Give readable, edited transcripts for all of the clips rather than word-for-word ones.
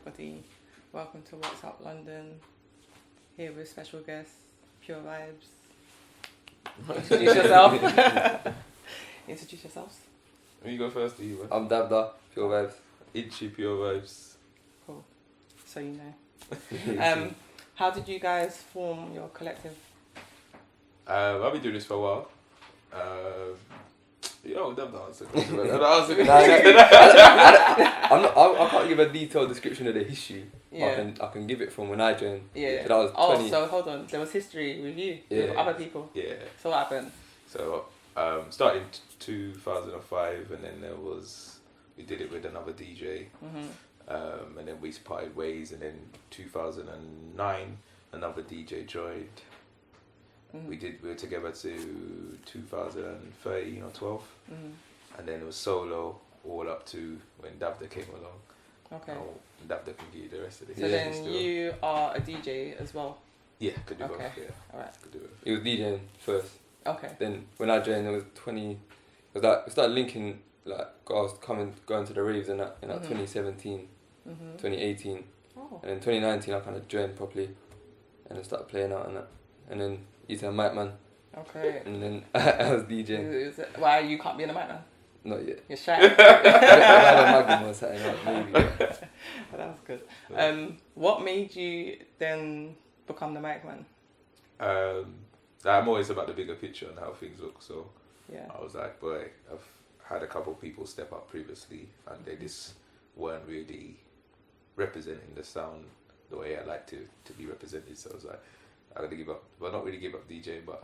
everybody. Welcome to What's Up London. Here with special guest, Pure Vibes. Introduce yourself. Introduce yourselves. You go first, do you? Man? I'm Dabda, Pure Vibes. Itchy Pure Vibes. Cool. So you know. How did you guys form your collective? I've been doing this for a while. Dabda answer. I can't give a detailed description of the history. Yeah. I can give it from when I joined. Yeah. So that was 20. So hold on. There was history with you, with other people. Yeah. So what happened? So started in 2005, and then we did it with another DJ, and then we parted ways, and then 2009 another DJ joined. We were together to 2013 or 12, and then it was solo all up to when Davda came along. Okay. Davda can give you the rest of the So then you are a DJ as well? Yeah, could do both, yeah. Alright. Could do it. It was DJing first. Okay. Then when I joined, it was 20. It was like we started linking, like I was going to the raves in that 2017, 2018, and then 2019 I kind of joined properly, and then started playing out and that, and then he's a mic man. Okay. And then I was DJing. Why you can't be in a mic man? Not yet. You're shy. I have a magnum or something, maybe. That was good. What made you then become the mic man? I'm always about the bigger picture and how things look. So yeah. I was like, boy, I've had a couple of people step up previously, and they just weren't really representing the sound the way I like to be represented. So I was like, I gotta give up, well, not really give up DJing, but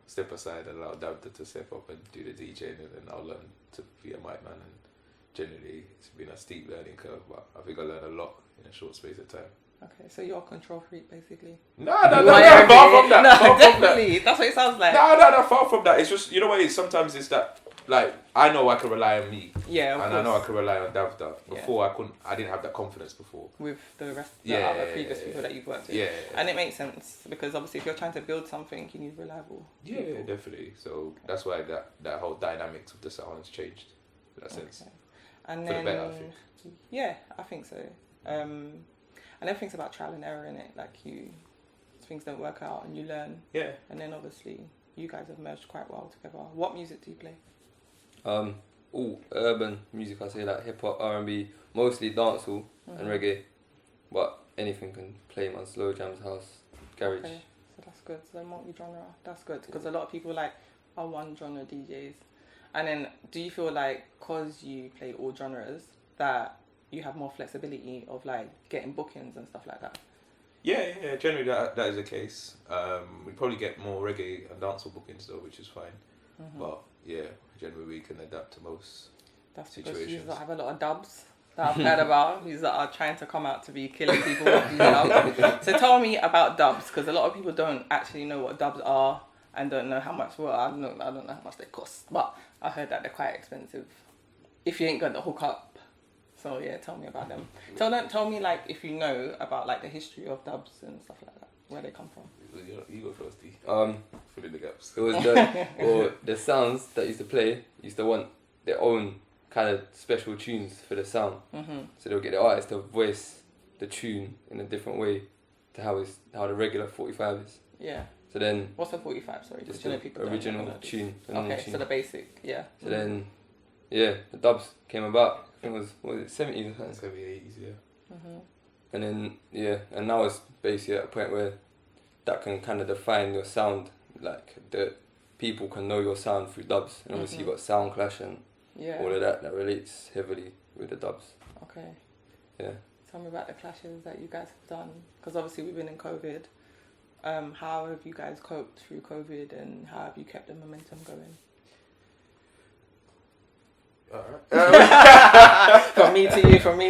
step aside and allow Dabda to step up and do the DJing, and then I'll learn to be a mic man. And generally, it's been a steep learning curve, but I think I learned a lot in a short space of time. Okay, so you're a control freak, basically. No, far from that. No, far definitely. That's what it sounds like. No, far from that. It's just, you know what it is? Sometimes it's that, like, I know I can rely on me. Yeah, and I know I can rely on Davda. Before, I didn't have that confidence before. With the rest of the other previous people that you've worked with. Yeah. And it makes sense, because obviously if you're trying to build something, you need reliable people. Yeah, definitely. So that's why that whole dynamics of the sound has changed, in that sense. And for then, the better, I think. Yeah, I think so. And everything's about trial and error in it. Like things don't work out and you learn. Yeah. And then obviously you guys have merged quite well together. What music do you play? Urban music. I say like hip hop, R&B, mostly dancehall and reggae, but anything can play, man. Slow jams, house, garage. Okay, so that's good. So multi-genre. That's good, because a lot of people are one genre DJs. And then do you feel like, cause you play all genres, that you have more flexibility of like getting bookings and stuff like that? Yeah. Generally, that is the case. We probably get more reggae and dancehall bookings though, which is fine. But yeah, generally we can adapt to most situations. Because you have a lot of dubs that I've heard about. These that are trying to come out to be killing people with these dubs. So tell me about dubs, because a lot of people don't actually know what dubs are and don't know how much. Well, I don't know how much they cost, but I heard that they're quite expensive if you ain't got the hook up. So yeah, tell me about them. Tell me like if you know about like the history of dubs and stuff like that, where they come from. You go first, D. Fill in the gaps. It was the sounds that used to want their own kind of special tunes for the sound. So they'll get the artist to voice the tune in a different way to how the regular 45 is. Yeah. So then. What's a 45? Sorry, just the original tune. Okay, so the basic, yeah. So then, yeah, the dubs came about. I think it was 70s or something? 70s, 80s, yeah. And then, yeah, and now it's basically at a point where that can kind of define your sound. Like, the people can know your sound through dubs. And obviously you've got sound clash and all of that relates heavily with the dubs. Okay. Yeah. Tell me about the clashes that you guys have done. Because obviously we've been in COVID. How have you guys coped through COVID, and how have you kept the momentum going? From me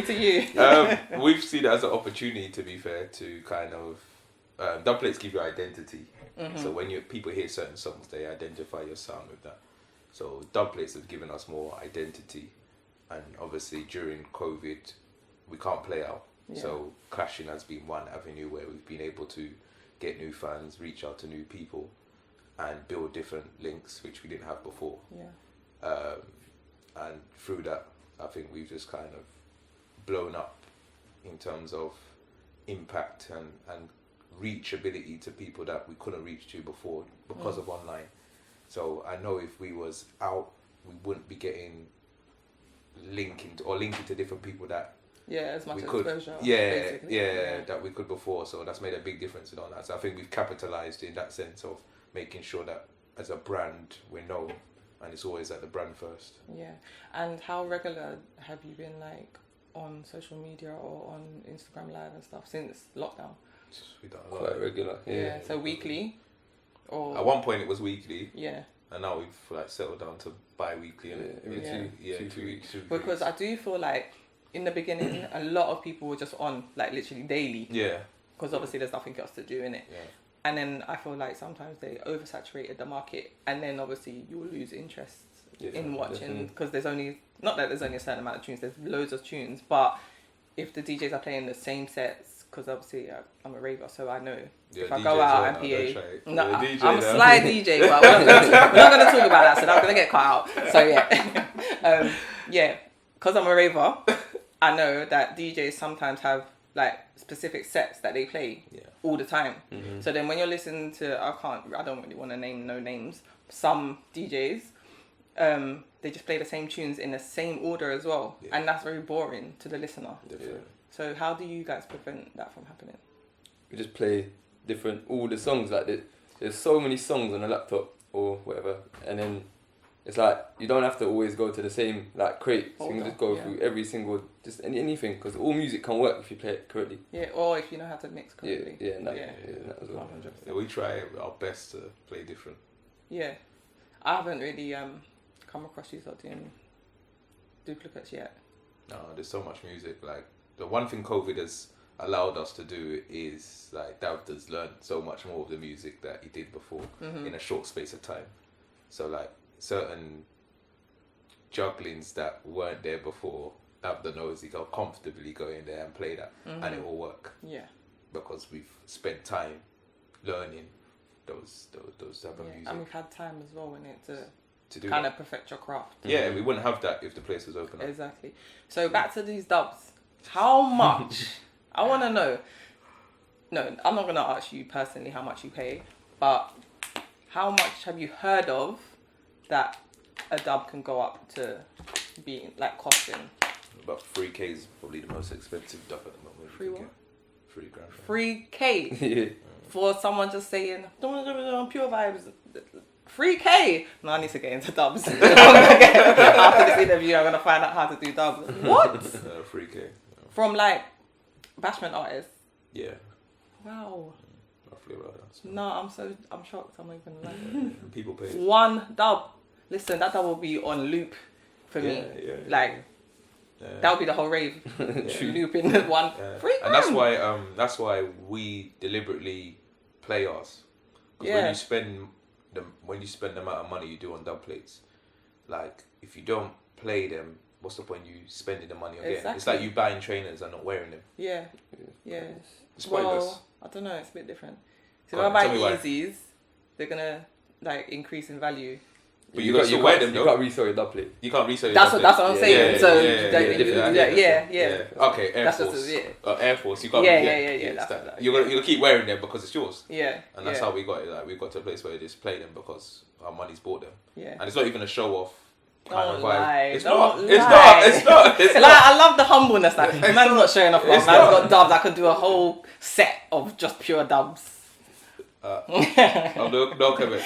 to you. We've seen it as an opportunity, to be fair, to kind of dub plates give you identity. So when people hear certain songs, they identify your sound with that. So dub plates have given us more identity, and obviously during COVID we can't play out. So clashing has been one avenue where we've been able to get new fans, reach out to new people, and build different links which we didn't have before. And through that, I think we've just kind of blown up in terms of impact and reachability to people that we couldn't reach to before because of online. So I know if we was out, we wouldn't be getting linking to different people that as much we could, exposure. that we could before. So that's made a big difference in all that. So I think we've capitalized in that sense of making sure that as a brand we're known, and it's always at the brand first. Yeah. And how regular have you been like on social media or on Instagram Live and stuff since lockdown? We've done a lot. Quite regular. Yeah. So weekly, or at one point it was weekly. Yeah. And now we've like settled down to bi-weekly. Every 2 weeks. Because I do feel like in the beginning a lot of people were just on like literally daily. Yeah. Because obviously there's nothing else to do in it. Yeah. And then I feel like sometimes they oversaturated the market, and then obviously you will lose interest in watching, because there's only a certain amount of tunes. There's loads of tunes, but if the DJs are playing the same sets, because obviously I'm a raver, so I know if I go out and PA, I'm a sly DJ, but we're not going to talk about that, so that's going to get cut out. So because I'm a raver, I know that DJs sometimes have like specific sets that they play all the time. Mm-hmm. So then when you're listening to, I don't really want to name no names, some DJs, they just play the same tunes in the same order as well, and that's very boring to the listener. So how do you guys prevent that from happening? We just play all the songs. Like there's so many songs on a laptop or whatever, and then it's like you don't have to always go to the same like crate. So you can just go through every single, just anything, because all music can work if you play it correctly. Yeah, or if you know how to mix correctly. That as well. 100%. Yeah, we try our best to play different. Yeah, I haven't really come across you lot doing duplicates yet. No, there's so much music. Like the one thing COVID has allowed us to do is like Dav has learned so much more of the music that he did before in a short space of time. So like certain jugglings that weren't there before, Dav knows he can comfortably go in there and play that, and it will work. Yeah, because we've spent time learning those type of music. And we've had time as well in it to do kind of perfect your craft. Yeah, we wouldn't have that if the place was open up. Exactly. So back to these dubs. How much? I want to know. No, I'm not going to ask you personally how much you pay, but how much have you heard of that a dub can go up to being like costing? About 3K is probably the most expensive dub at the moment. 3 what? 3 grand. 3K Yeah. for someone just saying pure vibes. 3K. No, I need to get into dubs. After this interview, I'm gonna find out how to do dubs. What? 3K. From like bashment artists. Yeah. Wow. Roughly about that. So. No, I'm shocked. I'm not even lying. People pay. One dub. Listen, that dub will be on loop for me. Yeah. Like that would be the whole rave. Looping one. Free and that's why we deliberately play ours. Because when you spend the amount of money you do on dub plates, like if you don't play them, what's the point you spending the money on getting? It's like you buying trainers and not wearing them. Yeah. It's pointless. Well, I don't know. It's a bit different. So if I buy Yeezys, they're gonna like increase in value. But you got to wear them though. You can't resell your dub plate. You can't resell your dub plate. That's what I'm saying. Yeah. Okay, Air Force. Air Force. You can't. Yeah. You're gonna keep wearing them because it's yours. Yeah. And that's how we got it. Like we got to a place where we just play them because our money's bought them. Yeah. And it's not even a show off. Don't lie. It's not. Like, I love the humbleness. Like, man's not showing off. Man's got dubs. I could do a whole set of just pure dubs. No comment.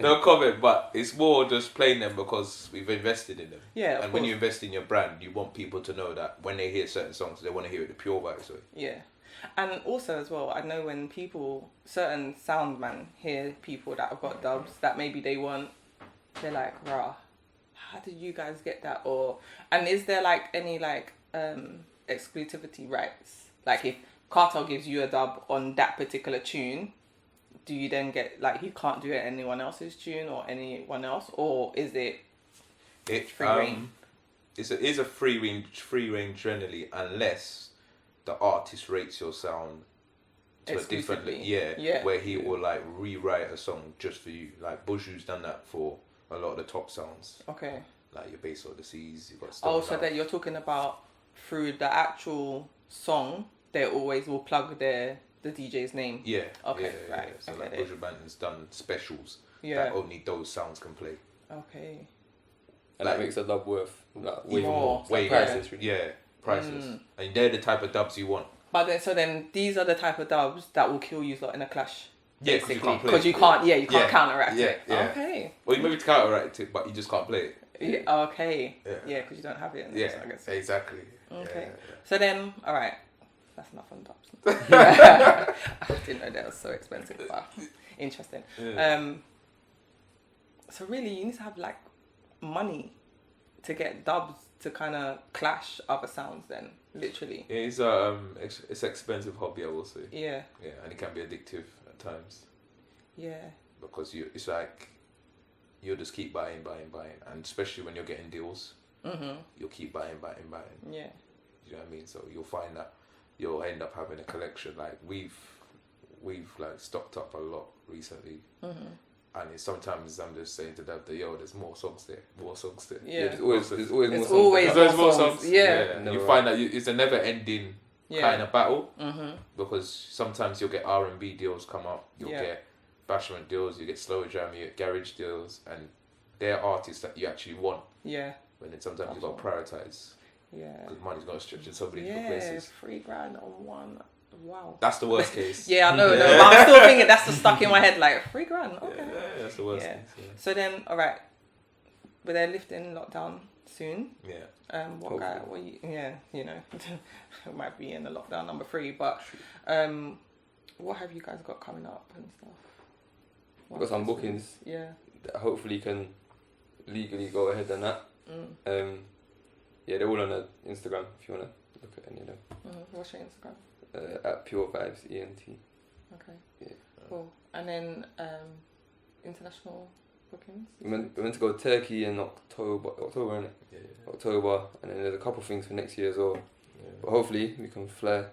No comment. But it's more just playing them because we've invested in them. Yeah. And when you invest in your brand, you want people to know that when they hear certain songs, they want to hear it the pure vibes. Yeah. And also as well, I know when certain sound man hear people that have got dubs that maybe they want, they're like, rah, how did you guys get that? And is there like any like exclusivity rights? Like if Cartel gives you a dub on that particular tune, do you then get like you can't do it anyone else's tune or anyone else, or is it free reign? It is a free range generally, unless the artist rates your sound to a different where he will like rewrite a song just for you. Like Buju's done that for a lot of the top sounds. Okay. Like your Bass of the Seas, you got. So that you're talking about through the actual song, they always will plug the DJ's name. Yeah. Okay, yeah, right. Yeah. So Okay, like Buju Banton's done specials Yeah. that only those sounds can play. Okay. And that makes the dub worth like, way More. more. It's Way like more. priceless, really. Yeah, priceless. And they're the type of dubs you want. But then these are the type of dubs that will kill you lot in a clash. Yeah, 'cause you basically. can't play Because it. you can't, you can't Yeah. counteract Yeah, it. yeah. Okay. Well, you maybe counteract it, but you just can't play it. Yeah, okay. Yeah. Yeah, because you don't have it. In Yeah, this, I guess. exactly. Okay. Yeah. So then, all right. That's enough on dubs. I didn't know that was so expensive, but interesting. Yeah. So really, you need to have like money to get dubs to kind of clash other sounds. Then, literally. It's expensive hobby, I will say. Yeah. Yeah, and it can be addictive at times Yeah. because it's like you'll just keep buying, and especially when you're getting deals, you'll keep buying. Yeah. You know what I mean? So you'll find that you'll end up having a collection. Like we've like stocked up a lot recently, and sometimes I'm just saying to Dad that there's more songs there. Yeah. There's always It's more always songs. There's more more songs. songs. Yeah. And you find that it's a never-ending kind of battle because sometimes you'll get R&B deals come up, you'll get bashment deals, you get slow jam, you get garage deals, and they're artists that you actually want. Yeah. But then sometimes you've got to prioritize Yeah. because money's going to stretch in so many different places. $3,000 on one. Wow. That's the worst case. Yeah, I know. No, but I'm still thinking that's just stuck in my head. Like $3,000. Okay. Yeah, that's the worst Yeah. case. Yeah. So then, all right, but they're lifting lockdown soon. Yeah. What guy? What you know, it might be in the lockdown number 3. But what have you guys got coming up and stuff? We've got some bookings. Yeah. That hopefully can legally go ahead and that. Yeah, they're all on the Instagram if you wanna look at any of them. What's your Instagram? At Pure Vibes ENT. Okay. Yeah. Cool. And then international bookings. We meant to go to Turkey in October, innit? Yeah. October, and then there's a couple things for next year as well. Yeah. But hopefully we can fly.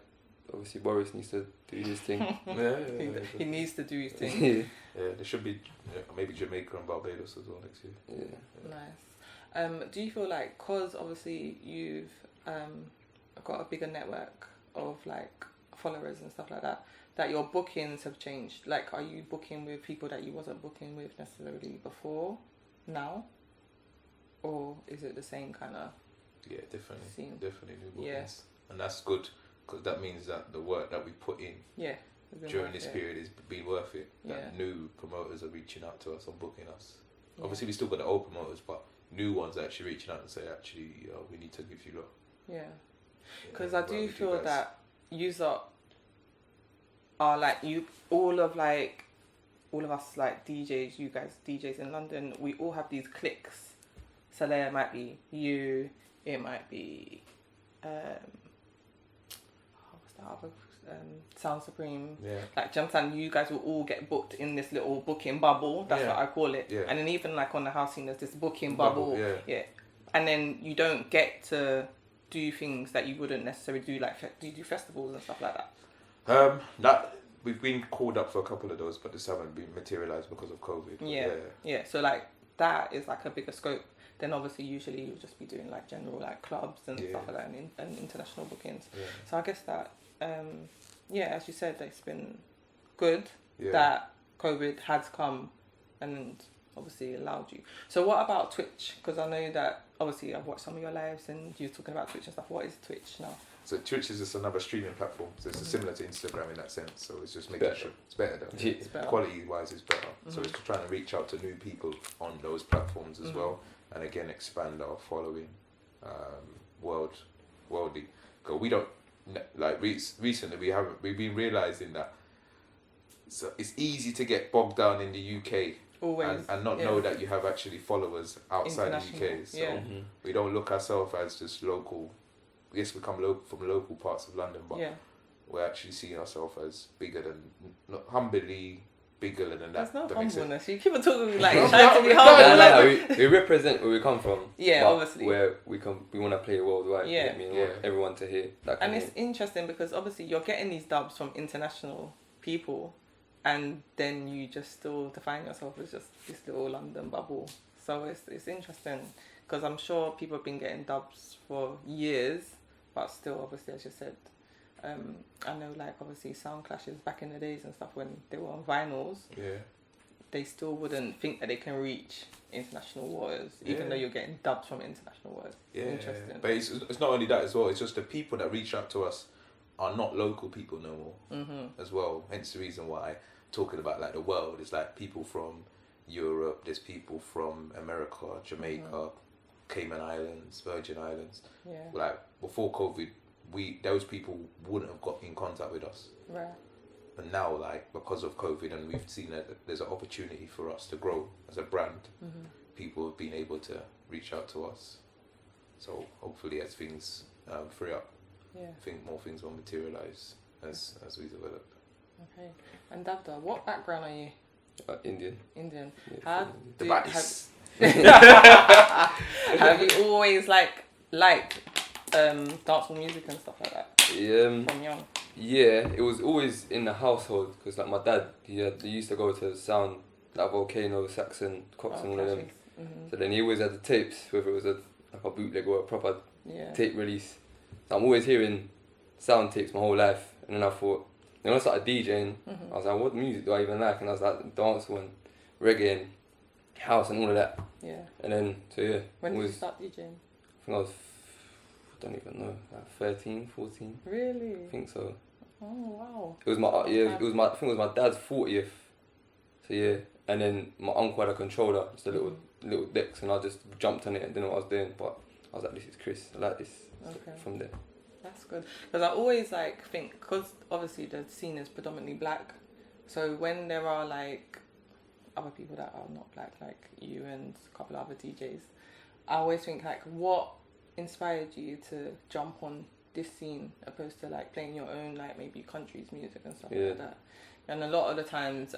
Obviously Boris needs to do his thing. He needs to do his thing. Yeah. Yeah, there should be maybe Jamaica and Barbados as well next year. Yeah. Nice. Do you feel like, cause obviously you've got a bigger network of like followers and stuff like that your bookings have changed? Like, are you booking with people that you wasn't booking with necessarily before now, or is it the same kind of? Yeah, definitely. Scene? Definitely new bookings. Yeah. And that's good because that means that the work that we put in during this period has been worth it. That new promoters are reaching out to us and booking us. Yeah. Obviously, we still got the old promoters, but new ones are actually reaching out and say, actually, we need to give you lot. Yeah. Because I do feel that you are like all of us like DJs, you guys DJs in London, we all have these cliques. So there might be you, it might be what's the other Sound Supreme. Yeah. Like, do you understand? You guys will all get booked in this little booking bubble. That's what I call it. Yeah. And then even like on the house scene, there's this booking bubble. Yeah. And then you don't get to do things that you wouldn't necessarily do, like do you do festivals and stuff like that? That we've been called up for a couple of those, but just haven't been materialised because of COVID. Yeah. So like that is like a bigger scope. Then obviously usually you'll just be doing like general like clubs and stuff like that and international bookings. Yeah. So I guess that as you said, it's been good that COVID has come and obviously allowed you. So what about Twitch? Because I know that obviously I've watched some of your lives and you're talking about Twitch and stuff. What is Twitch now? So Twitch is just another streaming platform. So it's similar to Instagram in that sense. So it's just making sure it's better though. It's better. Quality wise, it's better. So it's just trying to reach out to new people on those platforms as well, and again expand our following, worldly. Because we don't like recently we've been realizing that. So it's easy to get bogged down in the UK. Always. And not know that you have actually followers outside the UK. So we don't look ourselves as just local. Yes, we come from local parts of London, but we're actually seeing ourselves as bigger than, not humbly bigger than that. There's no that makes humbleness. sense. You keep on talking like trying to be humble. No, we represent where we come from. Yeah, but obviously. Where we want to play worldwide. Yeah. We want everyone to hear that. And it's interesting because obviously you're getting these dubs from international people, and then you just still define yourself as just this little London bubble. So it's interesting because I'm sure people have been getting dubs for years, but still, obviously, as you said, I know, like, obviously, sound clashes back in the days and stuff when they were on vinyls. Yeah. They still wouldn't think that they can reach international waters, even though you're getting dubbed from international waters. Yeah. Interesting. But it's not only that as well. It's just the people that reach out to us are not local people no more as well. Hence the reason why talking about like the world is like people from Europe. There's people from America, Jamaica, Cayman Islands, Virgin Islands. Yeah. Like before COVID, those people wouldn't have got in contact with us. Right. And now, like, because of COVID, and we've seen that there's an opportunity for us to grow as a brand, people have been able to reach out to us. So hopefully, as things free up, I think more things will materialise as we develop. Okay. And Davda, what background are you? Indian. Indian. Yeah, Have you always liked dancehall music and stuff like that from young? Yeah, it was always in the household because like my dad, he used to go to sound like Volcano, Saxon, Cox and all of them. So then he always had the tapes, whether it was like a bootleg or a proper tape release. So I'm always hearing sound tapes my whole life, and then I thought, when I started DJing, I was like, what music do I even like? And I was like, dancehall and reggae and house and all of that. Yeah. And then, so yeah. When did you start DJing? I think I was, I don't even know, like 13, 14. Really? I think so. Oh wow. It was my I think it was my dad's 40th. So yeah, and then my uncle had a controller, just a little decks, and I just jumped on it and didn't know what I was doing. But I was like, this is Chris. I like this. Okay. From there. That's good, because I always like think, because obviously the scene is predominantly black, so when there are like other people that are not black, like you and a couple of other DJs, I always think like, what inspired you to jump on this scene opposed to like playing your own, like maybe country's music and stuff like that? And a lot of the times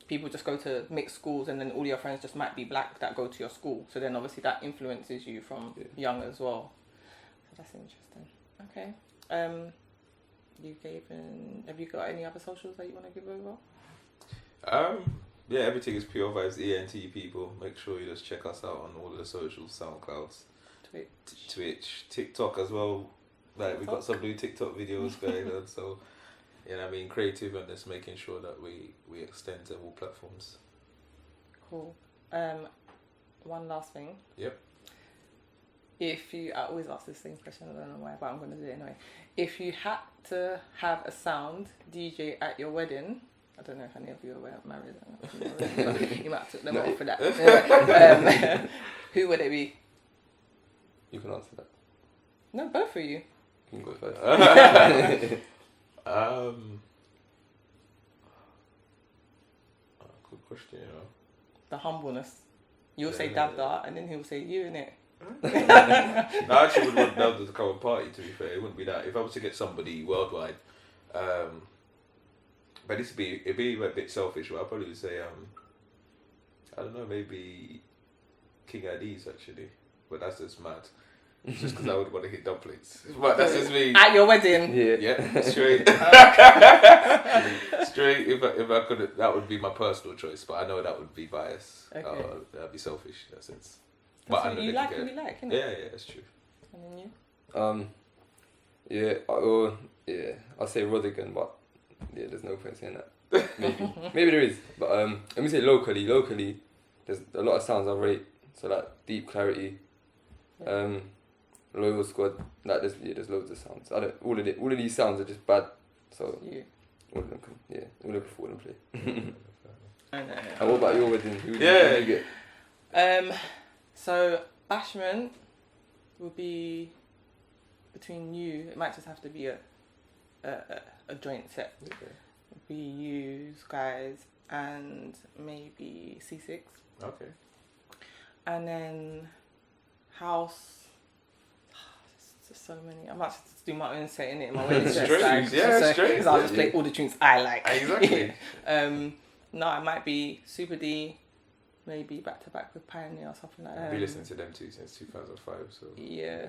people just go to mixed schools, and then all your friends just might be black that go to your school, so then obviously that influences you from young as well. So that's interesting. Okay. Have you got any other socials that you want to give over? Yeah, everything is Pure Vibes ENT, people. Make sure you just check us out on all of the socials, SoundClouds, Twitch, TikTok as well. Like we got some new TikTok videos going on, so you know, I mean, creative and just making sure that we extend to all platforms. Cool. One last thing. Yep. I always ask the same question, I don't know why, but I'm going to do it anyway. If you had to have a sound DJ at your wedding, I don't know if any of you are married, but you might have took them off for that. Who would it be? You can answer that. No, both of you. You can go first. Good question, you know. The humbleness. You'll say Davda, and then he'll say you, innit? No, I actually would want Davda to come and party, to be fair. It wouldn't be that. If I was to get somebody worldwide, but it'd be a bit selfish, but I'd probably would say, I don't know, maybe King Addies, actually. But that's just mad. It's just because I would want to hit dumplings. But that's just me. At your wedding? Yeah, straight. Straight, if I could, that would be my personal choice, but I know that would be biased. Okay. That'd be selfish in that sense. But I know you like who you like, innit? Yeah, that's true. And then you? I'll say Rodigan, but yeah, there's no point saying that. Maybe there is, but let me say locally, there's a lot of sounds I rate. So like Deep Clarity, Loyal Squad. Like there's loads of sounds. All of these sounds are just bad. So all of them can all of them fall and play. And what about your wedding? Who did you get? So Bashment will be between you. It might just have to be a joint set. Okay. It'll be you guys and maybe C6. Okay. And then house. There's just so many. I might just do my own set in it in my wedding set. Straight. Because I'll just play all the tunes I like. Exactly. No, it might be Super D. Maybe back to back with Pioneer or something like that. I've been listening to them too since 2005. So yeah,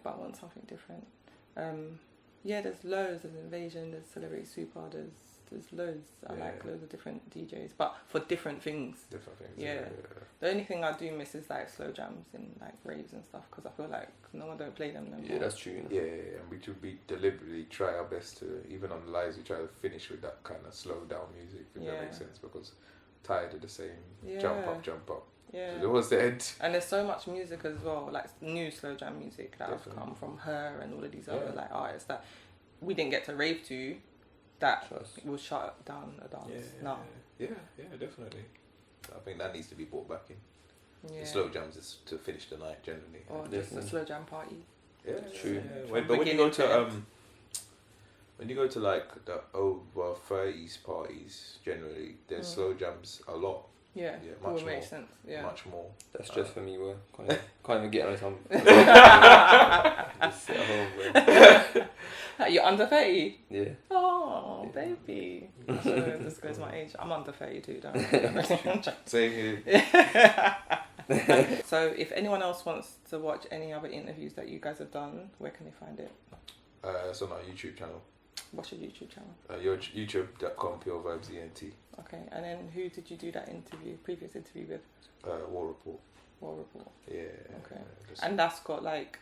but I want something different. There's loads. There's Invasion. There's Celebrity Super. There's There's loads. I Yeah. like loads of different DJs, but for different things. Different things. Yeah. The only thing I do miss is like slow jams in like raves and stuff, because I feel like no one don't play them no more. Yeah, that's true. Yeah, and we deliberately try our best to, even on the lives, we try to finish with that kind of slow down music, if that makes sense, because tired of the same jump up. Yeah. So what's the end? And there's so much music as well, like new slow jam music that have come from her and all of these other like artists that we didn't get to rave to, that will shut down a dance now. Yeah, definitely. I think that needs to be brought back in. Yeah. The slow jams is to finish the night generally. Or just a slow jam party. Yeah, true. Yeah. But when you go to like the over 30s parties, generally there's slow jams a lot. Yeah, much would more. make sense. Yeah, Much more. That's just for me, where can't even get on some. Just sit at home, bro. You're under 30? Yeah. Oh, baby. This disclose my age. I'm under 32, don't worry. Same here. So if anyone else wants to watch any other interviews that you guys have done, where can they find it? It's on our YouTube channel. What's your YouTube channel? YouTube.com Pure Vibes ENT. Okay, and then who did you do that previous interview with? War Report. War Report. Yeah. Okay. And that's got like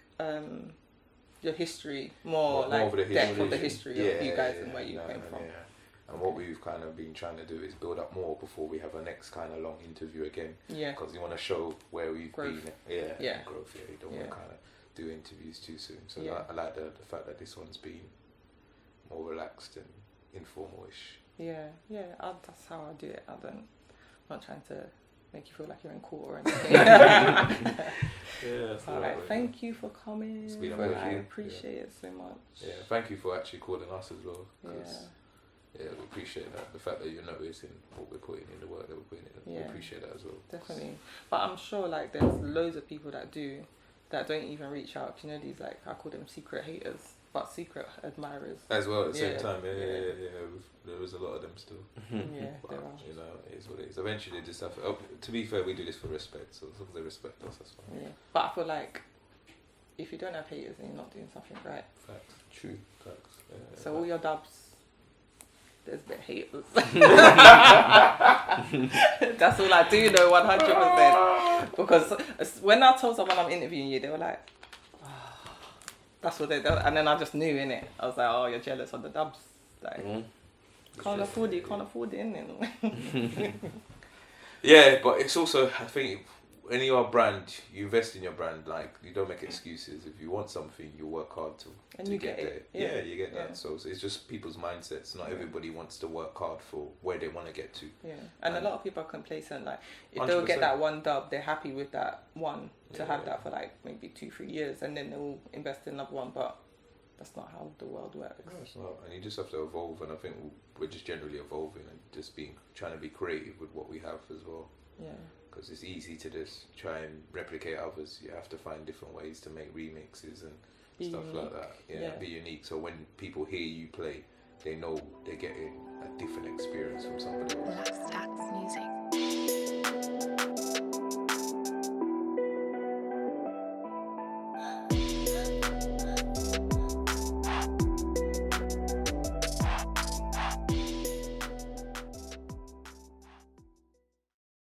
your history, more like of the depth of the history of you guys and where you came from. Yeah. And what we've kind of been trying to do is build up more before we have a next kind of long interview again. Yeah. Because you want to show where we've been. Yeah. Growth. Yeah. You don't want to kind of do interviews too soon. So I like the fact that this one's been more relaxed and informal-ish. Yeah. That's how I do it. I'm not trying to make you feel like you're in court or anything. All right. Thank you for coming. It's been a I pleasure. appreciate it so much. Yeah. Thank you for actually calling us as well. Yeah. We appreciate that. The fact that you're noticing what we're putting in, the work that we're putting in. We appreciate that as well. Definitely. But I'm sure like there's loads of people that don't even reach out. You know, these like, I call them secret haters, but secret admirers. As well at the same time, there is a lot of them still. Yeah, but, there are. You know, it is what it is. Eventually they just have to be fair, we do this for respect, so as long as they respect us, that's fine. Yeah. But I feel like if you don't have haters, then you're not doing something right. Facts. True. Facts. Yeah, so all your dubs, there's a bit haters. That's all I do know, 100%. Because when I told someone I'm interviewing you, they were like, that's what they do. And then I just knew, innit? I was like, oh, you're jealous of the dubs. Like, can't afford it, innit? Yeah, but it's also, I think, when you're a brand, you invest in your brand. Like, you don't make excuses. If you want something, you work hard to you get get there. it. Yeah, you get that. Yeah. So it's just people's mindsets. Not everybody wants to work hard for where they want to get to. Yeah, and a lot of people are complacent. Like, if they'll get that one dub, they're happy with that one to have that for like maybe 2-3 years, and then they'll invest in another one. But that's not how the world works. No, it's not. And you just have to evolve. And I think we're just generally evolving and just trying to be creative with what we have as well. Yeah. Because it's easy to just try and replicate others. You have to find different ways to make remixes and stuff like that. Yeah, be unique. So when people hear you play, they know they're getting a different experience from somebody else. Music.